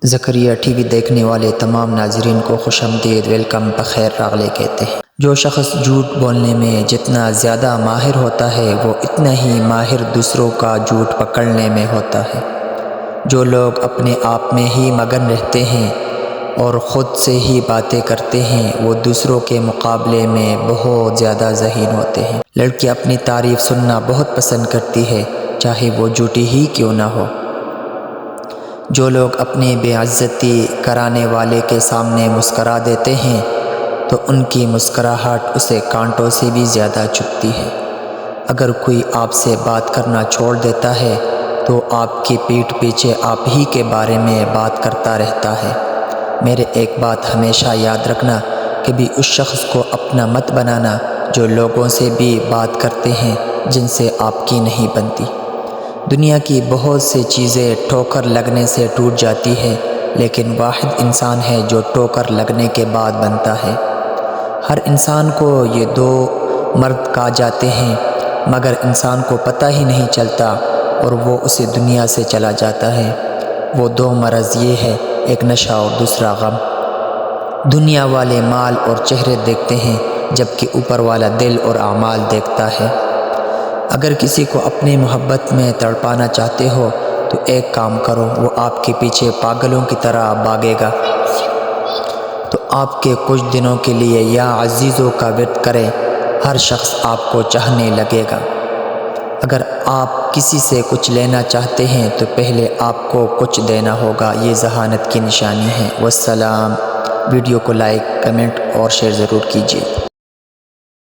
زکریا T V دیکھنے والے تمام ناظرین کو خوش آمدید، ویلکم، بخیر راغلے کہتے ہیں۔ جو شخص جھوٹ بولنے میں جتنا زیادہ ماہر ہوتا ہے وہ اتنا ہی ماہر دوسروں کا جھوٹ پکڑنے میں ہوتا ہے۔ جو لوگ اپنے آپ میں ہی مگن رہتے ہیں اور خود سے ہی باتیں کرتے ہیں وہ دوسروں کے مقابلے میں بہت زیادہ ذہین ہوتے ہیں۔ لڑکی اپنی تعریف سننا بہت پسند کرتی ہے، چاہے وہ جھوٹی ہی کیوں نہ ہو۔ جو لوگ اپنی بے عزتی کرانے والے کے سامنے مسکرا دیتے ہیں تو ان کی مسکراہٹ اسے کانٹوں سے بھی زیادہ چبھتی ہے۔ اگر کوئی آپ سے بات کرنا چھوڑ دیتا ہے تو آپ کی پیٹھ پیچھے آپ ہی کے بارے میں بات کرتا رہتا ہے۔ میرے ایک بات ہمیشہ یاد رکھنا، کبھی اس شخص کو اپنا مت بنانا جو لوگوں سے بھی بات کرتے ہیں جن سے آپ کی نہیں بنتی۔ دنیا کی بہت سی چیزیں ٹھوکر لگنے سے ٹوٹ جاتی ہے، لیکن واحد انسان ہے جو ٹھوکر لگنے کے بعد بنتا ہے۔ ہر انسان کو یہ دو مرض کہا جاتے ہیں مگر انسان کو پتہ ہی نہیں چلتا اور وہ اسی دنیا سے چلا جاتا ہے۔ وہ دو مرض یہ ہے، ایک نشہ اور دوسرا غم۔ دنیا والے مال اور چہرے دیکھتے ہیں جبکہ اوپر والا دل اور اعمال دیکھتا ہے۔ اگر کسی کو اپنی محبت میں تڑپانا چاہتے ہو تو ایک کام کرو، وہ آپ کے پیچھے پاگلوں کی طرح بھاگے گا تو آپ کے کچھ دنوں کے لیے یا عزیزوں کا ورد کریں، ہر شخص آپ کو چاہنے لگے گا۔ اگر آپ کسی سے کچھ لینا چاہتے ہیں تو پہلے آپ کو کچھ دینا ہوگا، یہ ذہانت کی نشانی ہے۔ والسلام۔ ویڈیو کو لائک، کمنٹ اور شیئر ضرور کیجیے۔